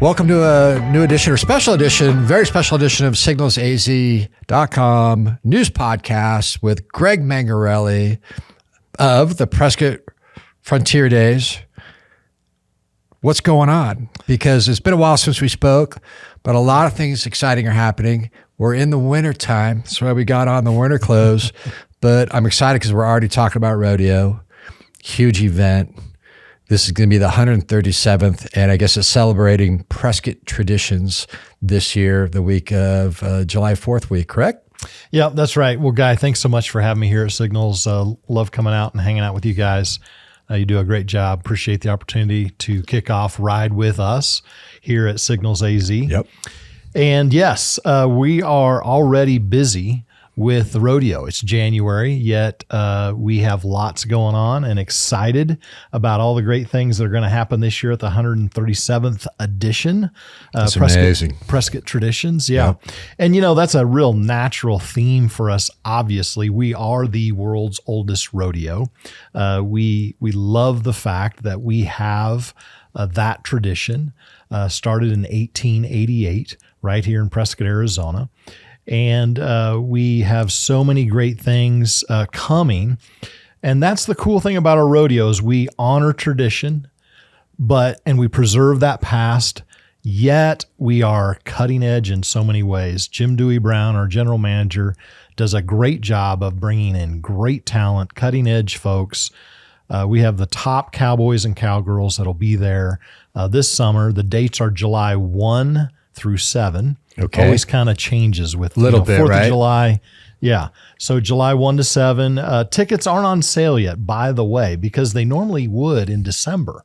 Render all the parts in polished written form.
Welcome to a new edition or special edition, very special edition of SignalsAZ.com News Podcast with Greg Mengarelli of the Prescott Frontier Days. What's going on? Because it's been a while since we spoke, but a lot of things exciting are happening. We're in the winter time. That's why we got on the winter clothes. But I'm excited because we're already talking about Rodeo. Huge event. This is going to be the 137th, and I guess it's celebrating Prescott Traditions this year, the week of July 4th week, correct? Yeah, that's right. Well, Guy, thanks so much for having me here at Signals. Love coming out and hanging out with you guys. You do a great job. Appreciate the opportunity to kick off Ride With Us here at SignalsAZ. Yep. And yes, we are already busy with the rodeo. It's January, yet we have lots going on and excited about all the great things that are going to happen this year at the 137th edition. That's amazing. Prescott Traditions, yeah. And, you know, that's a real natural theme for us, obviously. We are the world's oldest rodeo. We love the fact that we have that tradition, started in 1888 right here in Prescott, Arizona. And we have so many great things coming. And that's the cool thing about our rodeos. We honor tradition, and we preserve that past, yet we are cutting edge in so many ways. Jim Dewey Brown, our general manager, does a great job of bringing in great talent, cutting edge folks. We have the top cowboys and cowgirls that'll be there this summer. The dates are July 1 through 7. Okay. Always kind of changes with bit, 4th right? of July. Yeah. So July 1 to 7. Tickets aren't on sale yet, by the way, because they normally would in December.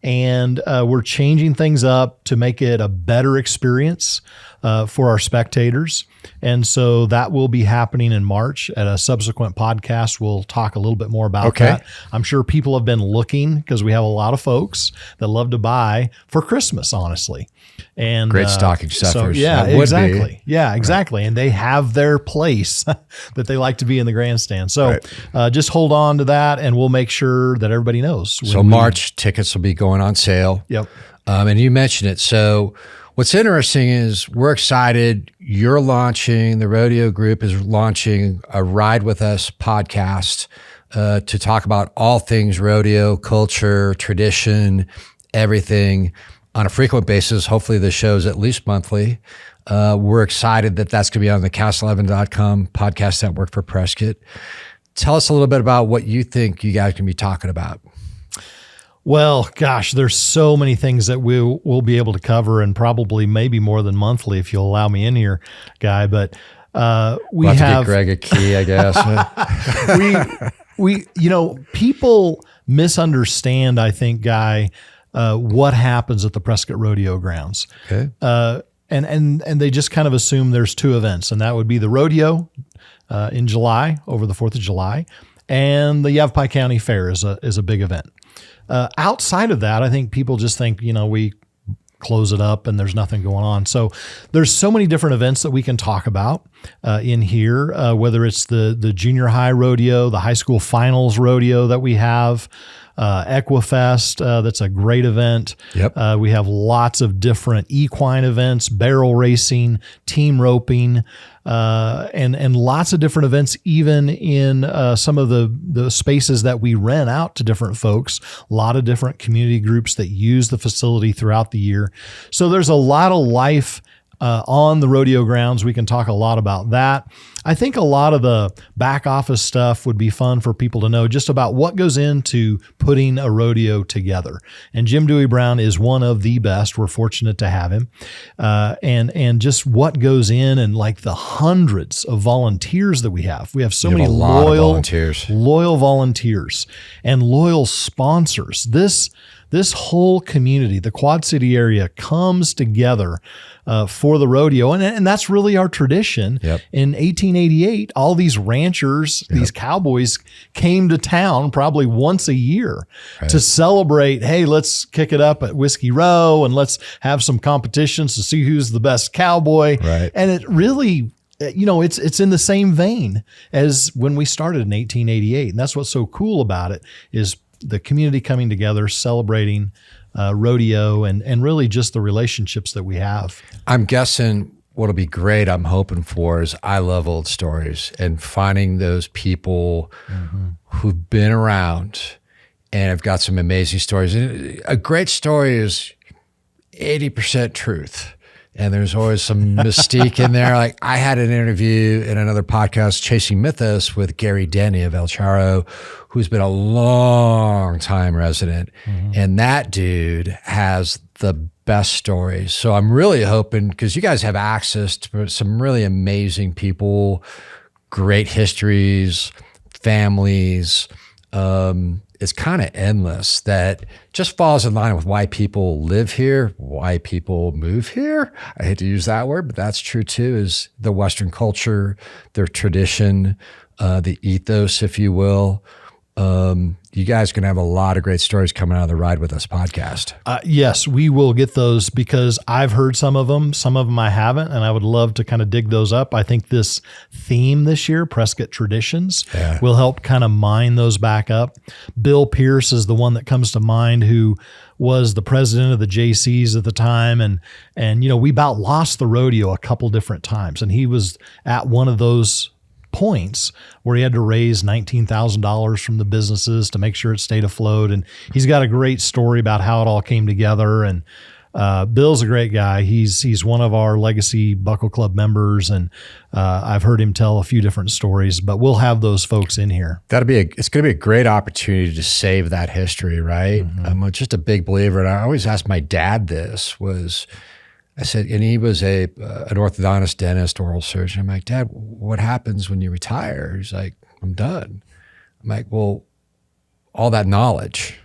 And we're changing things up to make it a better experience for our spectators. And so that will be happening in March. At a subsequent podcast, we'll talk a little bit more about that. I'm sure people have been looking because we have a lot of folks that love to buy for Christmas, honestly. And great stocking stuffers. So, yeah, exactly. Yeah, exactly. Right. And they have their place that they like to be in the grandstand. So just hold on to that, and we'll make sure that everybody knows. So March tickets will be going on sale. Yep. And you mentioned it. So what's interesting is we're excited. You're launching, the Rodeo Group is launching a Ride With Us podcast to talk about all things rodeo, culture, tradition, everything on a frequent basis. Hopefully the show's at least monthly. We're excited that that's going to be on the Cast11.com podcast network for Prescott. Tell us a little bit about what you think you guys can be talking about. Well, gosh, there's so many things that we'll be able to cover, and probably maybe more than monthly if you'll allow me in here, Guy. But we'll have to get Greg a key, I guess. People misunderstand, I think, Guy, what happens at the Prescott Rodeo grounds. Okay. And they just kind of assume there's two events, and that would be the rodeo in July, over the 4th of July, and the Yavapai County Fair is a big event. Outside of that, I think people just think, we close it up and there's nothing going on. So there's so many different events that we can talk about in here, whether it's the junior high rodeo, the high school finals rodeo that we have, Equifest, that's a great event. Yep. We have lots of different equine events, barrel racing, team roping, and lots of different events, even in some of the spaces that we rent out to different folks. A lot of different community groups that use the facility throughout the year. So there's a lot of life on the rodeo grounds. We can talk a lot about that. I think a lot of the back office stuff would be fun for people to know, just about what goes into putting a rodeo together. And Jim Dewey Brown is one of the best. We're fortunate to have him. And just what goes in, and like the hundreds of volunteers that we have. We have so many loyal volunteers and loyal sponsors. This whole community, the Quad City area, comes together for the rodeo. And that's really our tradition. Yep. In 1888, all these ranchers, these cowboys came to town probably once a year to celebrate, hey, let's kick it up at Whiskey Row and let's have some competitions to see who's the best cowboy. Right. And it really, it's in the same vein as when we started in 1888. And that's what's so cool about it, is the community coming together, celebrating rodeo, and really just the relationships that we have. I'm guessing what'll be great, I'm hoping for, is I love old stories and finding those people who've been around and have got some amazing stories. And a great story is 80% truth. And there's always some mystique in there. Like I had an interview in another podcast, Chasing Mythos, with Gary Denny of El Charo, who's been a long time resident. And that dude has the best stories. So I'm really hoping, because you guys have access to some really amazing people, great histories, families. It's kind of endless, that just falls in line with why people live here, why people move here. I hate to use that word, but that's true too, is the Western culture, their tradition, the ethos, if you will. You guys are going to have a lot of great stories coming out of the Ride With Us podcast. Yes, we will get those, because I've heard some of them I haven't, and I would love to kind of dig those up. I think this theme this year, Prescott Traditions, will help kind of mine those back up. Bill Pierce is the one that comes to mind, who was the president of the JCs at the time. And we about lost the rodeo a couple different times. And he was at one of those points where he had to raise $19,000 from the businesses to make sure it stayed afloat. And he's got a great story about how it all came together. And Bill's a great guy. He's one of our Legacy Buckle Club members, and I've heard him tell a few different stories, but we'll have those folks in here. It's going to be a great opportunity to save that history, right? I'm just a big believer, and I always ask my dad this, I said, and he was an orthodontist, dentist, oral surgeon. I'm like, Dad, what happens when you retire? He's like, I'm done. I'm like, well, all that knowledge,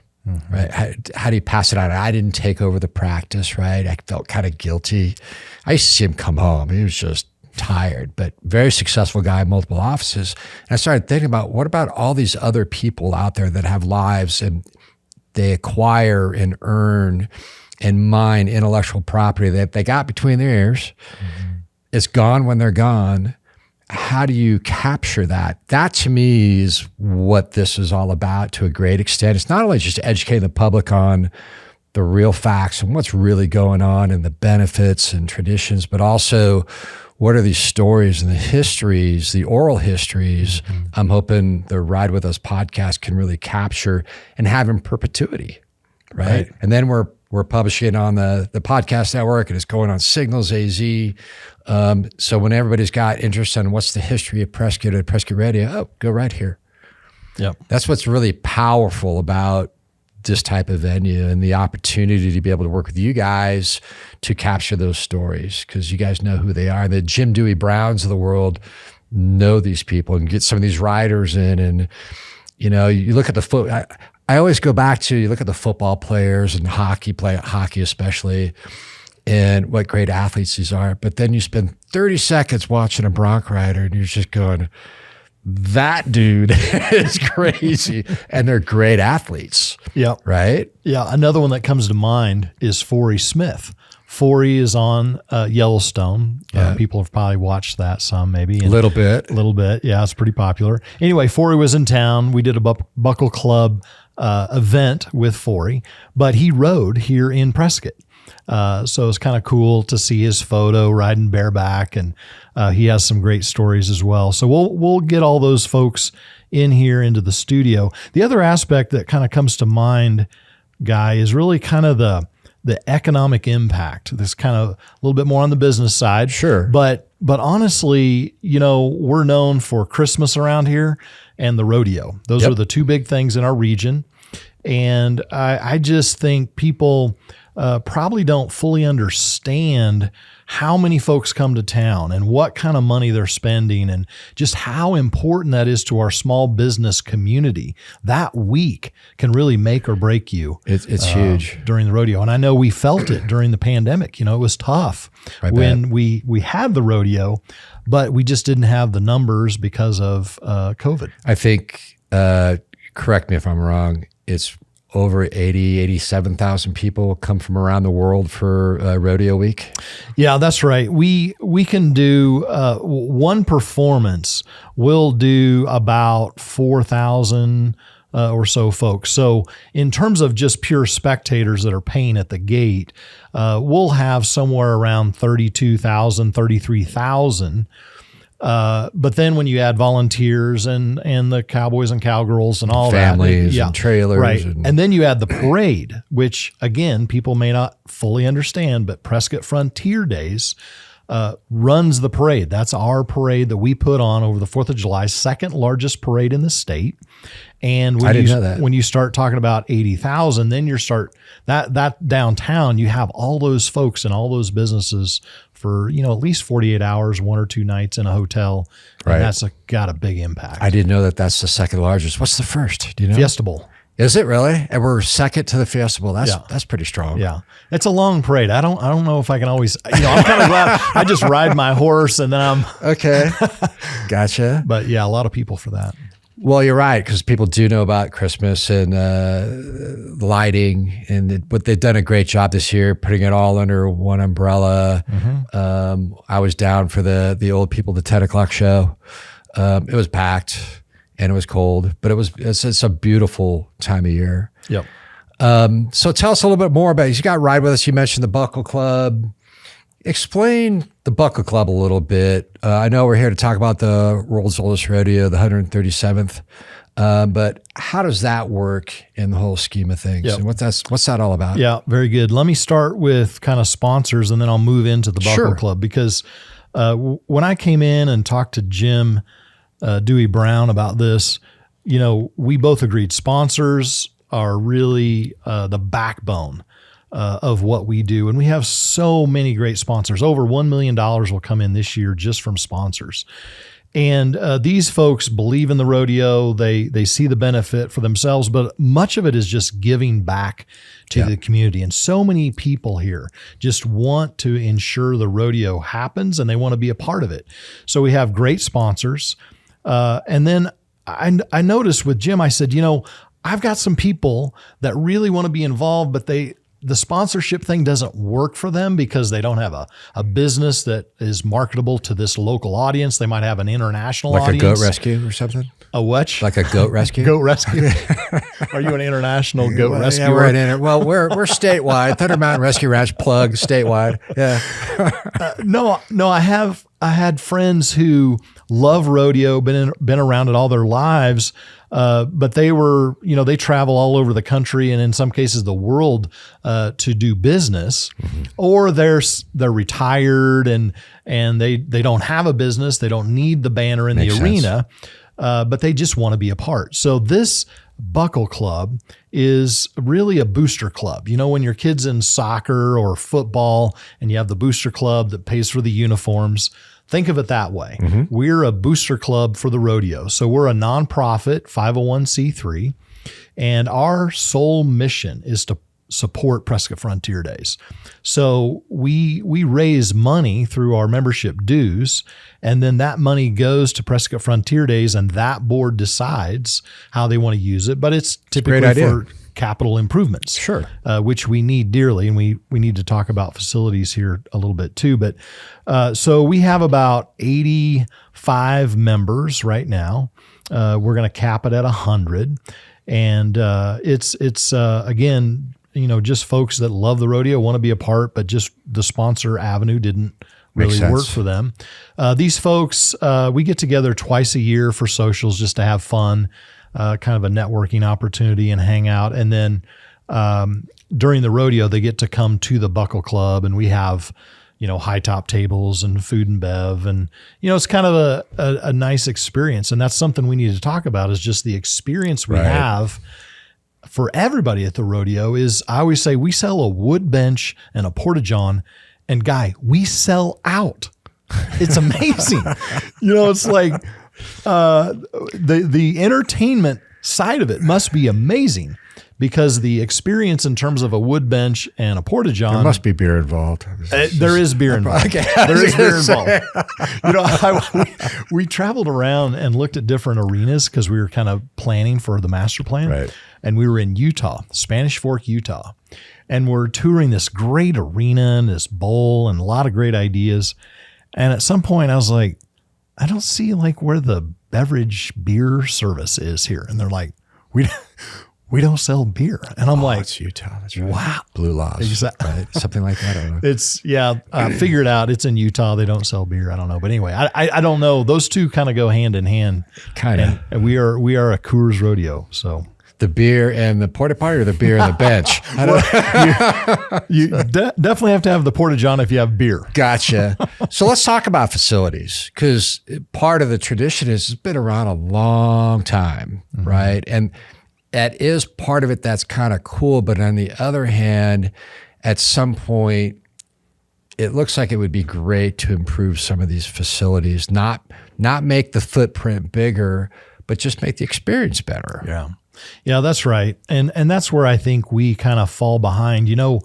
right? How do you pass it on? I didn't take over the practice, right? I felt kind of guilty. I used to see him come home. He was just tired, but very successful guy, multiple offices. And I started thinking about, what about all these other people out there that have lives and they acquire and earn and mine intellectual property that they got between their ears. It's gone when they're gone. How do you capture that? That to me is what this is all about to a great extent. It's not only just educating the public on the real facts and what's really going on and the benefits and traditions, but also what are these stories and the histories, the oral histories. I'm hoping the Ride With Us podcast can really capture and have in perpetuity, right? And then we're publishing on the podcast network, and it's going on SignalsAZ. So when everybody's got interest in what's the history of Prescott at Prescott Radio, go right here. Yep. That's what's really powerful about this type of venue and the opportunity to be able to work with you guys to capture those stories, because you guys know who they are. The Jim Dewey Browns of the world know these people and get some of these riders in. And, you look at the foot. I always go back to, you look at the football players and hockey especially, and what great athletes these are. But then you spend 30 seconds watching a bronc rider and you're just going, that dude is crazy. And they're great athletes. Yeah. Right? Yeah. Another one that comes to mind is Forey Smith. Forey is on Yellowstone. People have probably watched that some, maybe. A little bit. Yeah, it's pretty popular. Anyway, Forey was in town. We did a Buckle Club event with Forey, but he rode here in Prescott. So it's kind of cool to see his photo riding bareback, and he has some great stories as well. So we'll get all those folks in here into the studio. The other aspect that kind of comes to mind, Guy, is really kind of the economic impact. This kind of a little bit more on the business side. Sure. But honestly, we're known for Christmas around here and the rodeo. Those are the two big things in our region. And I just think people probably don't fully understand how many folks come to town and what kind of money they're spending and just how important that is to our small business community. That week can really make or break you. It's huge during the rodeo. And I know we felt it during the pandemic. It was tough when we had the rodeo, but we just didn't have the numbers because of COVID. I think, correct me if I'm wrong, it's over 87,000 people come from around the world for Rodeo Week. Yeah, that's right. We can do one performance. We'll do about 4,000 or so folks. So in terms of just pure spectators that are paying at the gate, we'll have somewhere around 32,000, 33,000. But then when you add volunteers and the cowboys and cowgirls and all families that, and trailers, right. And then you add the parade, which again, people may not fully understand, but Prescott Frontier Days runs the parade. That's our parade that we put on over the 4th of July, second largest parade in the state. And when you start talking about 80,000, then you start that downtown, you have all those folks and all those businesses for, at least 48 hours, 1 or 2 nights in a hotel. Right. And that's got a big impact. I didn't know that that's the second largest. What's the first? Do you know? Fiesta Bowl. Is it really? And we're second to the Fiesta Bowl. That's pretty strong. Yeah. It's a long parade. I don't know if I can always, I'm kind of glad I just ride my horse and then I'm okay. Gotcha. But yeah, a lot of people for that. Well, you're right, because people do know about Christmas and lighting, and but they've done a great job this year putting it all under one umbrella. Mm-hmm. I was down for the old people, the 10 o'clock show. It was packed and it was cold, but it's a beautiful time of year. Yep. So tell us a little bit more about it. You got Ride With Us. You mentioned the Buckle Club. Explain the Buckle Club a little bit. I know we're here to talk about the world's oldest rodeo, the 137th, but how does that work in the whole scheme of things? Yep. And what's that all about? Yeah, very good. Let me start with kind of sponsors, and then I'll move into the Buckle Club, because when I came in and talked to Jim Dewey Brown about this, we both agreed sponsors are really the backbone of what we do. And we have so many great sponsors. Over $1 million will come in this year just from sponsors. And these folks believe in the rodeo. They see the benefit for themselves, but much of it is just giving back to the community. And so many people here just want to ensure the rodeo happens and they want to be a part of it. So we have great sponsors. And then I noticed with Jim, I said, I've got some people that really want to be involved, but the sponsorship thing doesn't work for them because they don't have a business that is marketable to this local audience. They might have an international audience. Like a goat rescue or something? A what? Like a goat rescue? Goat rescue. Are you an international goat rescuer? Yeah, we're statewide. Thunder Mountain Rescue Ranch plug statewide. Yeah. No, I had friends who love rodeo, been around it all their lives. But they travel all over the country and in some cases the world to do business, or they're retired and they don't have a business. They don't need the banner in the arena, but they just want to be a part. So this Buckle Club is really a booster club. When your kid's in soccer or football and you have the booster club that pays for the uniforms, think of it that way. Mm-hmm. We're a booster club for the rodeo. So we're a nonprofit 501c3, and our sole mission is to support Prescott Frontier Days. So we raise money through our membership dues, and then that money goes to Prescott Frontier Days, and that board decides how they want to use it. But it's typically for capital improvements, sure, which we need dearly, and we need to talk about facilities here a little bit too. But so we have about 85 members right now. We're going to cap it at 100, and it's again, just folks that love the rodeo, want to be a part, but just the sponsor avenue didn't really work for them. These folks, we get together twice a year for socials just to have fun. Kind of a networking opportunity and hang out. And then during the rodeo, they get to come to the Buckle Club, and we have, high top tables and food and bev. And, it's kind of a nice experience. And that's something we need to talk about, is just the experience we have for everybody at the rodeo. Is, I always say, we sell a wood bench and a porta-john, and Guy, we sell out. It's amazing. It's like, the entertainment side of it must be amazing, because the experience in terms of a wood bench and a porta-john. There must be beer involved. There is beer involved. Okay. There is beer involved. We traveled around and looked at different arenas because we were kind of planning for the master plan. Right. And we were in Utah, Spanish Fork, Utah. And we're touring this great arena and this bowl and a lot of great ideas. And at some point I was like, I don't see where the beverage beer service is here. And they're like, we don't sell beer. And I'm like, it's Utah. That's right. Wow. Blue laws. Exactly. Right? Something like that. I don't know. It's, I figured out it's in Utah. They don't sell beer. I don't know. But anyway, I don't know. Those two kind of go hand in hand. Kind of. And we are a Coors Rodeo. So the beer and the porta potty, or the beer and the bench? I don't you definitely have to have the Porta John if you have beer. Gotcha. So let's talk about facilities, because part of the tradition is it's been around a long time, right? And that is part of it that's kind of cool. But on the other hand, at some point, it looks like it would be great to improve some of these facilities, not make the footprint bigger, but just make the experience better. Yeah. Yeah, that's right. And that's where I think we kind of fall behind. You know,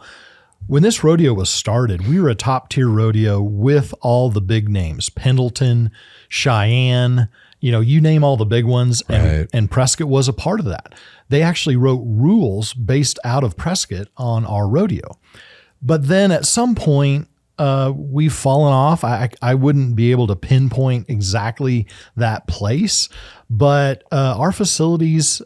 when this rodeo was started, we were a top tier rodeo with all the big names, Pendleton, Cheyenne, you name all the big ones. Right. And Prescott was a part of that. They actually wrote rules based out of Prescott on our rodeo. But then at some point, we've fallen off. I wouldn't be able to pinpoint exactly that place, but our facilities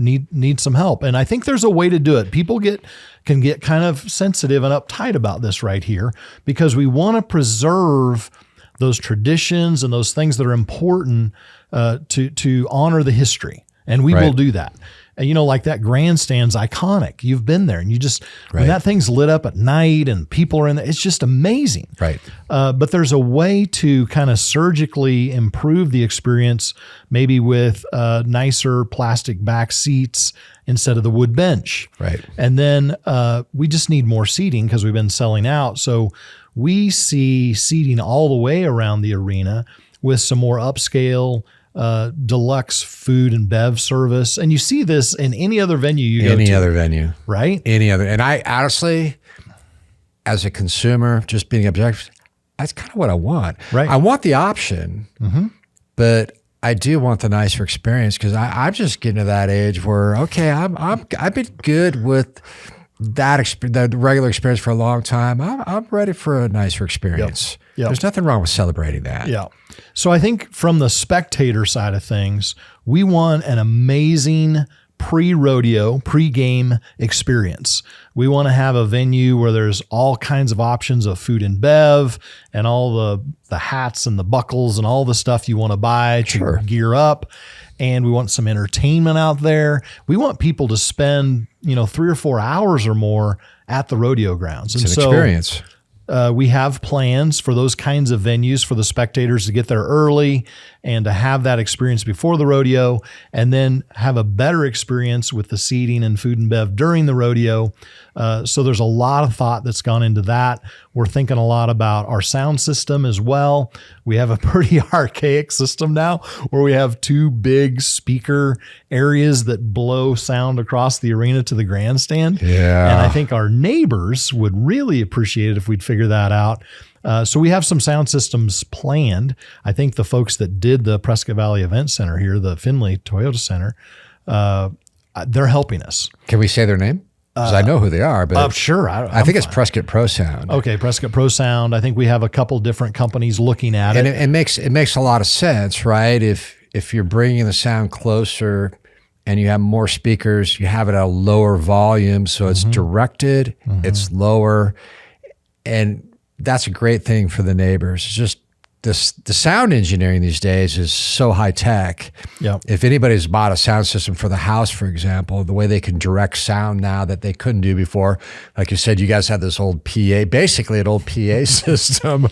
need some help. And I think there's a way to do it. People can get kind of sensitive and uptight about this right here, because we want to preserve those traditions and those things that are important to honor the history. And we will do that. And, like that grandstand's iconic. You've been there, and you just, when that thing's lit up at night and people are in there, it's just amazing. Right. But there's a way to kind of surgically improve the experience, maybe with nicer plastic back seats instead of the wood bench. Right. And then we just need more seating because we've been selling out. So we see seating all the way around the arena with some more upscale deluxe food and bev service. And you see this in any other venue you go to. Any other venue. Right? Any other. And I honestly, as a consumer, just being objective, that's kind of what I want. Right. I want the option, but I do want the nicer experience, because I'm just getting to that age where, okay, I've been good with the regular experience for a long time. I'm ready for a nicer experience. Yep. There's nothing wrong with celebrating that. Yeah. So I think from the spectator side of things, we want an amazing pre-rodeo, pre-game experience. We want to have a venue where there's all kinds of options of food and bev and all the hats and the buckles and all the stuff you want to buy to gear up. And we want some entertainment out there. We want people to spend, 3 or 4 hours or more at the rodeo grounds. It's an experience. We have plans for those kinds of venues for the spectators to get there early and to have that experience before the rodeo, and then have a better experience with the seating and food and bev during the rodeo. So there's a lot of thought that's gone into that. We're thinking a lot about our sound system as well. We have a pretty archaic system now where we have 2 big speaker areas that blow sound across the arena to the grandstand. Yeah. And I think our neighbors would really appreciate it if we'd figure that out. So we have some sound systems planned. I think the folks that did the Prescott Valley Event Center here, the Findlay Toyota Center, they're helping us. Can we say their name? Because I know who they are, but sure. I think it's Prescott Pro Sound. Okay, Prescott Pro Sound. I think we have a couple different companies looking at it. And it makes a lot of sense, right? If you're bringing the sound closer and you have more speakers, you have it at a lower volume, so it's directed, it's lower, and that's a great thing for the neighbors. It's just the sound engineering these days is so high tech. Yep. If anybody's bought a sound system for the house, for example, the way they can direct sound now that they couldn't do before, like you said, you guys had this old PA, basically an old PA system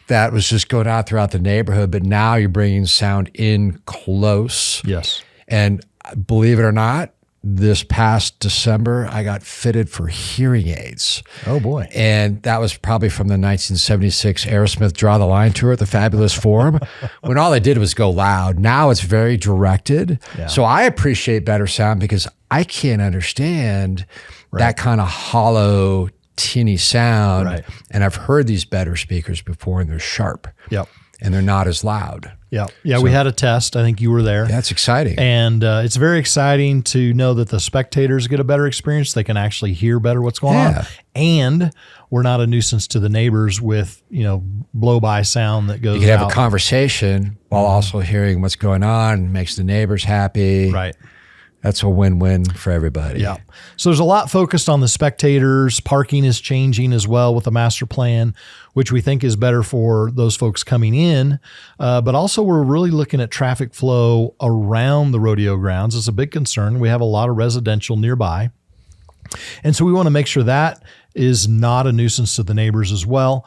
that was just going out throughout the neighborhood, but now you're bringing sound in close. Yes. And believe it or not, this past December, I got fitted for hearing aids. Oh, boy. And that was probably from the 1976 Aerosmith Draw the Line tour at the Fabulous Forum, when all they did was go loud. Now it's very directed. Yeah. So I appreciate better sound, because I can't understand that kind of hollow, tinny sound. Right. And I've heard these better speakers before, and they're sharp. Yep. And they're not as loud. Yeah. Yeah. We had a test. I think you were there. That's exciting. And it's very exciting to know that the spectators get a better experience. They can actually hear better what's going on. And we're not a nuisance to the neighbors with, blow by sound that goes out. You can have a conversation while also hearing what's going on, makes the neighbors happy. Right. That's a win-win for everybody. Yeah. So there's a lot focused on the spectators. Parking is changing as well with the master plan, which we think is better for those folks coming in. But also we're really looking at traffic flow around the rodeo grounds. It's a big concern. We have a lot of residential nearby. And so we want to make sure that is not a nuisance to the neighbors as well.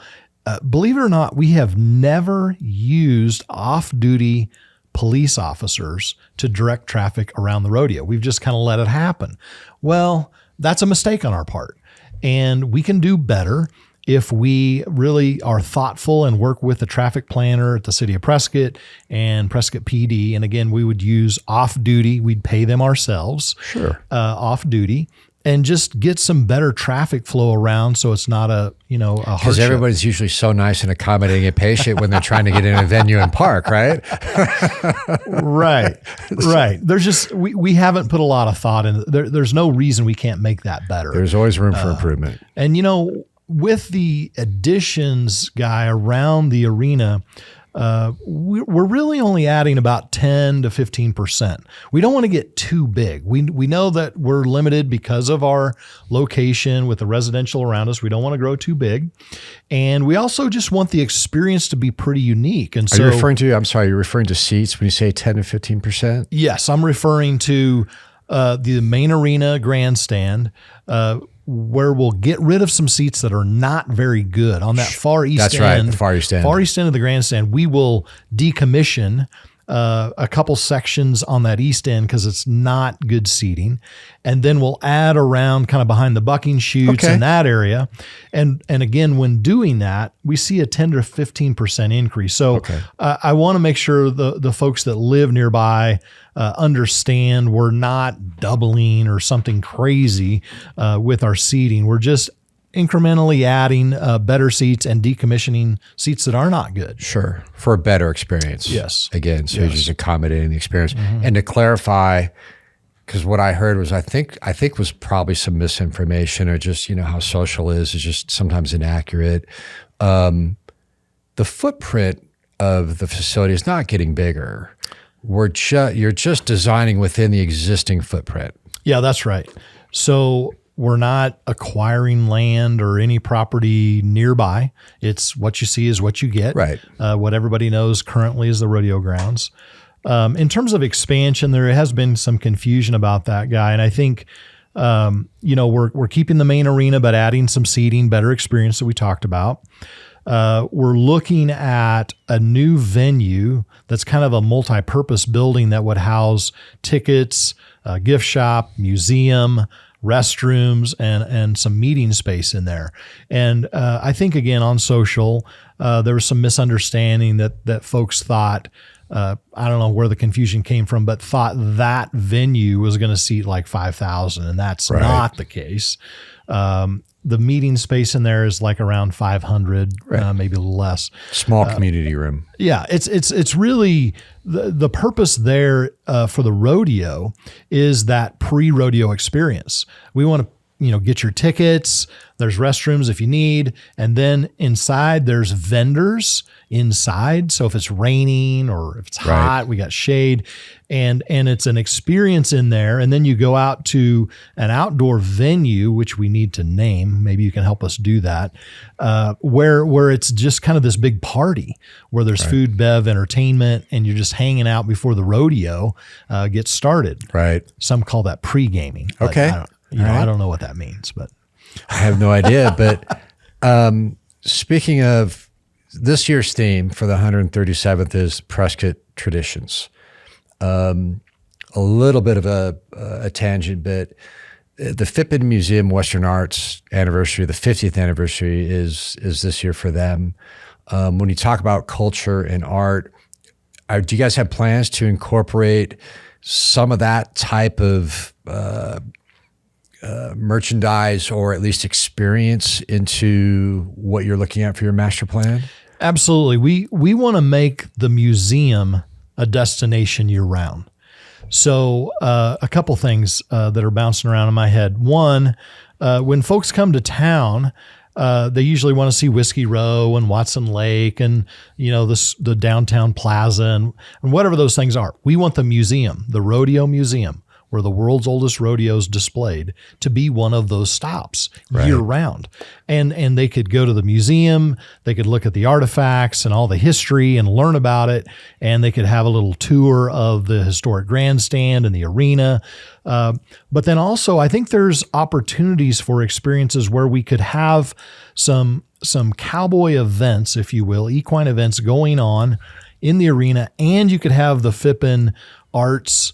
Believe it or not, we have never used off-duty police officers to direct traffic around the rodeo. We've just kind of let it happen. Well, that's a mistake on our part. And we can do better if we really are thoughtful and work with the traffic planner at the city of Prescott and Prescott PD. And again, we would use off-duty. We'd pay them ourselves. Sure. Off-duty. And just get some better traffic flow around, so it's not a hardship. Because everybody's usually so nice and accommodating and patient when they're trying to get in a venue and park, right? Right. There's just we haven't put a lot of thought in. There's no reason we can't make that better. There's always room for improvement. And with the additions, Guy, around the arena, we're really only adding about 10 to 15%. We don't want to get too big. We know that we're limited because of our location with the residential around us. We don't want to grow too big. And we also just want the experience to be pretty unique. And so, you're referring to seats when you say 10 to 15%? Yes, I'm referring to the main arena grandstand, where we'll get rid of some seats that are not very good on that far east end. That's right, the far east end. Far east end of the grandstand, we will decommission a couple sections on that east end because it's not good seating. And then we'll add around kind of behind the bucking chutes in that area. And again, when doing that, we see a 10 to 15% increase. So I want to make sure the folks that live nearby understand we're not doubling or something crazy with our seating. We're just incrementally adding better seats and decommissioning seats that are not good. Sure. For a better experience. Yes. Again, so you're just accommodating the experience. And to clarify, because what I heard was I think was probably some misinformation, or just, how social is just sometimes inaccurate. The footprint of the facility is not getting bigger. You're just designing within the existing footprint. Yeah, that's right. So we're not acquiring land or any property nearby. It's what you see is what you get. Right. What everybody knows currently is the rodeo grounds. In terms of expansion, there has been some confusion about that, Guy. And I think, we're keeping the main arena, but adding some seating, better experience that we talked about. We're looking at a new venue that's kind of a multi-purpose building that would house tickets, a gift shop, museum, restrooms, and some meeting space in there. And I think, again, on social, there was some misunderstanding that folks thought, I don't know where the confusion came from, but thought that venue was going to seat like 5,000, and that's not the case. The meeting space in there is like around 500, maybe a little less. Small community room. Yeah, it's really the purpose there for the rodeo is that pre-rodeo experience. We want to get your tickets. There's restrooms if you need, and then inside there's vendors inside. So if it's raining or if it's hot, we got shade, and it's an experience in there. And then you go out to an outdoor venue, which we need to name. Maybe you can help us do that, where it's just kind of this big party where there's food, bev, entertainment, and you're just hanging out before the rodeo gets started. Right. Some call that pre-gaming. Okay. I don't know what that means, but I have no idea. But speaking of, this year's theme for the 137th is Prescott Traditions. A little bit of a tangent, but the Fitbit Museum Western Arts anniversary, the 50th anniversary is this year for them. When you talk about culture and art, do you guys have plans to incorporate some of that type of merchandise or at least experience into what you're looking at for your master plan? Absolutely. We want to make the museum a destination year round. So a couple things that are bouncing around in my head. One, when folks come to town, they usually want to see Whiskey Row and Watson Lake and, the downtown plaza and whatever those things are. We want the museum, the Rodeo Museum. where the world's oldest rodeo is displayed, to be one of those stops year round. And they could go to the museum, they could look at the artifacts and all the history and learn about it, and they could have a little tour of the historic grandstand and the arena. But then also, I think there's opportunities for experiences where we could have some cowboy events, if you will, equine events going on in the arena, and you could have the Phippen arts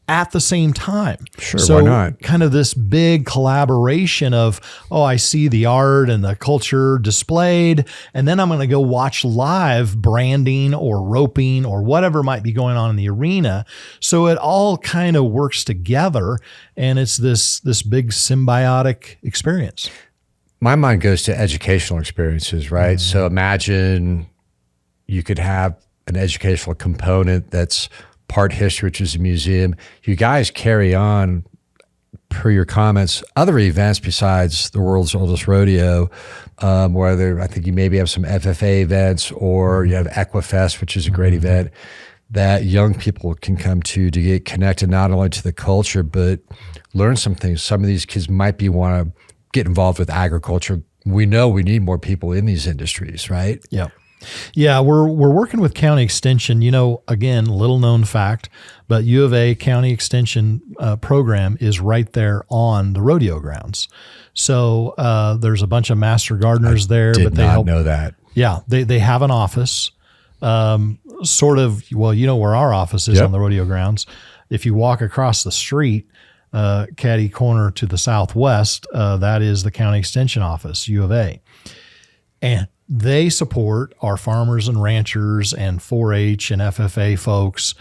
at the same time. Sure, so why not? Kind of this big collaboration of, I see the art and the culture displayed, and then I'm going to go watch live branding or roping or whatever might be going on in the arena. So it all kind of works together, and it's this big symbiotic experience. My mind goes to educational experiences, right? Mm-hmm. So imagine you could have an educational component that's part history, which is a museum. You guys carry on, per your comments, other events besides the world's oldest rodeo, whether I think you maybe have some FFA events, or you have Equifest, which is a great event that young people can come to get connected not only to the culture, but learn some things. Some of these kids might want to get involved with agriculture. We know we need more people in these industries, right? Yeah. Yeah, we're working with County Extension. Again, little known fact, but U of A County Extension program is right there on the rodeo grounds. So there's a bunch of master gardeners there. Did not know that. Yeah, they have an office, sort of. Well, where our office is on the rodeo grounds. If you walk across the street, caddy corner to the southwest, that is the County Extension office, U of A, and they support our farmers and ranchers and 4-H and FFA folks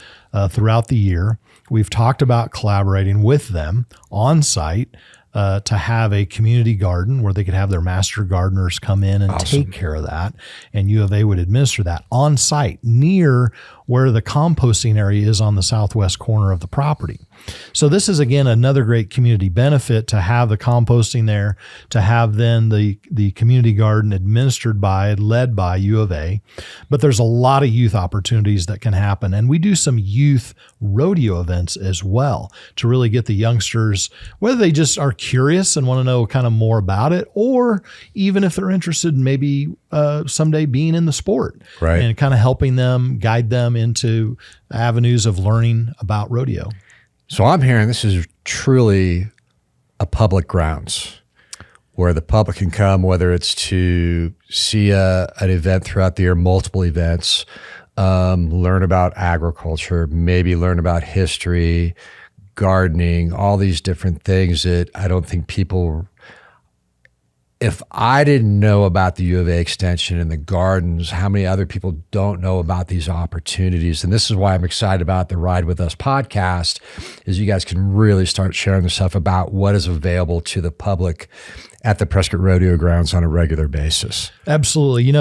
throughout the year. We've talked about collaborating with them on site to have a community garden where they could have their master gardeners come in and take care of that. And U of A would administer that on site near where the composting area is on the southwest corner of the property. So this is, again, another great community benefit to have the composting there, to have then the community garden led by U of A. But there's a lot of youth opportunities that can happen. And we do some youth rodeo events as well to really get the youngsters, whether they just are curious and want to know kind of more about it, or even if they're interested in maybe someday being in the sport, right, and kind of helping them, guide them into avenues of learning about rodeo. So I'm hearing this is truly a public grounds where the public can come, whether it's to see an event throughout the year, multiple events, learn about agriculture, maybe learn about history, gardening, all these different things that I don't think people, if I didn't know about the U of A extension and the gardens, how many other people don't know about these opportunities? And this is why I'm excited about the Ride With Us podcast, is you guys can really start sharing the stuff about what is available to the public at the Prescott Rodeo grounds on a regular basis. Absolutely.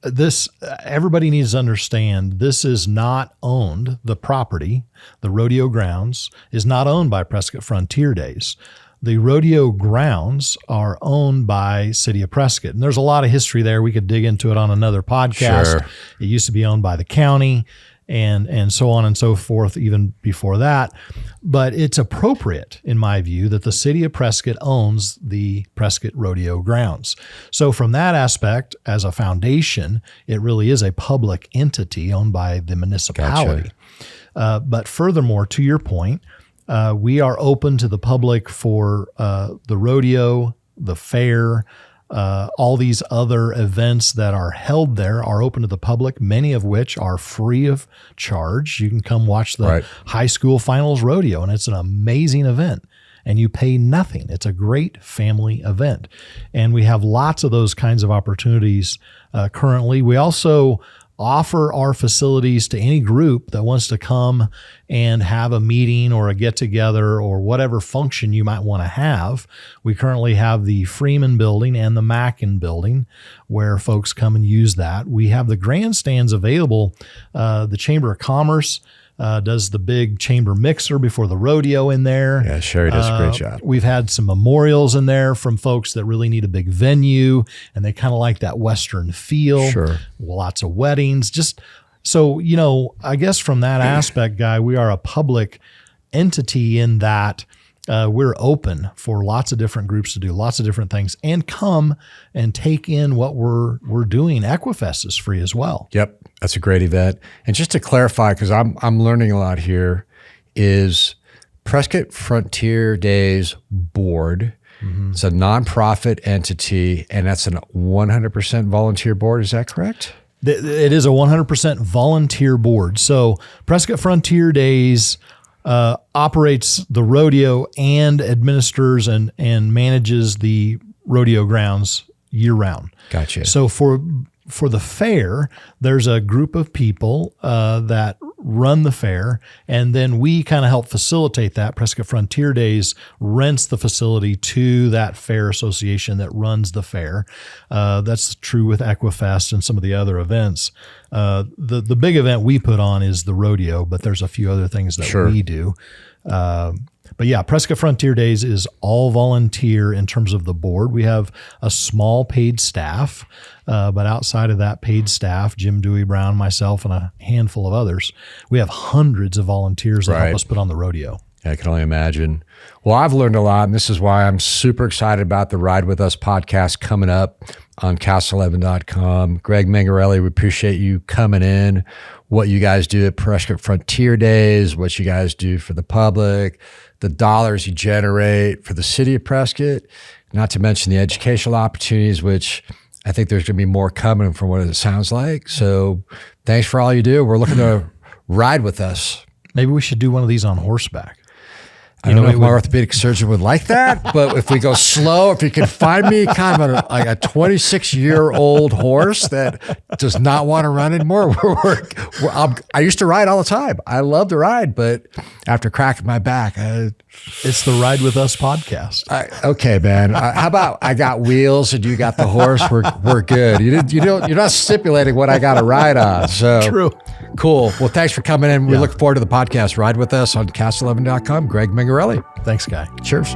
This, everybody needs to understand, this is not owned, the property, the rodeo grounds is not owned by Prescott Frontier Days. The rodeo grounds are owned by City of Prescott. And there's a lot of history there. We could dig into it on another podcast. Sure. It used to be owned by the county and so on and so forth, even before that. But it's appropriate, in my view, that the City of Prescott owns the Prescott Rodeo grounds. So from that aspect, as a foundation, it really is a public entity owned by the municipality. Gotcha. But furthermore, to your point, we are open to the public for the rodeo, the fair, all these other events that are held there are open to the public, many of which are free of charge. You can come watch the high school finals rodeo, and it's an amazing event, and you pay nothing. It's a great family event. And we have lots of those kinds of opportunities currently. We also offer our facilities to any group that wants to come and have a meeting or a get-together or whatever function you might want to have. We currently have the Freeman building and the Mackin building where folks come and use that. We have the grandstands available. The Chamber of Commerce does the big chamber mixer before the rodeo in there. Yeah, Sherry does a great job. We've had some memorials in there from folks that really need a big venue, and they kind of like that Western feel. Sure. Lots of weddings. Just so, I guess from that aspect, Guy, we are a public entity in that we're open for lots of different groups to do lots of different things and come and take in what we're doing. Equifest is free as well. Yep, that's a great event. And just to clarify, because I'm learning a lot here, is Prescott Frontier Days Board. Mm-hmm. It's a nonprofit entity, and that's a 100% volunteer board. Is that correct? It is a 100% volunteer board. So Prescott Frontier Days operates the rodeo and administers and manages the rodeo grounds year round. Gotcha. So for the fair, there's a group of people that run the fair, and then we kind of help facilitate that. Prescott Frontier Days rents the facility to that fair association that runs the fair. That's true with Equifest and some of the other events. The big event we put on is the rodeo, but there's a few other things that we do. But yeah, Prescott Frontier Days is all volunteer in terms of the board. We have a small paid staff, but outside of that paid staff, Jim Dewey Brown, myself, and a handful of others, we have hundreds of volunteers that help us put on the rodeo. I can only imagine. Well, I've learned a lot, and this is why I'm super excited about the Ride With Us podcast coming up on cast11.com. Greg Mengarelli, we appreciate you coming in, what you guys do at Prescott Frontier Days, what you guys do for the public, the dollars you generate for the city of Prescott, not to mention the educational opportunities, which I think there's going to be more coming from what it sounds like. So thanks for all you do. We're looking to ride with us. Maybe we should do one of these on horseback. I don't know if my orthopedic surgeon would like that, but if we go slow, if you can find me kind of like a 26-year-old horse that does not want to run anymore, I used to ride all the time. I love to ride, but after cracking my back, it's the Ride With Us podcast. Okay, man. How about I got wheels and you got the horse? We're good. You're not stipulating what I got to ride on. So true. Cool. Well, thanks for coming in. We look forward to the podcast. Ride With Us on cast11.com. Greg Mengarelli. Thanks, Guy. Cheers.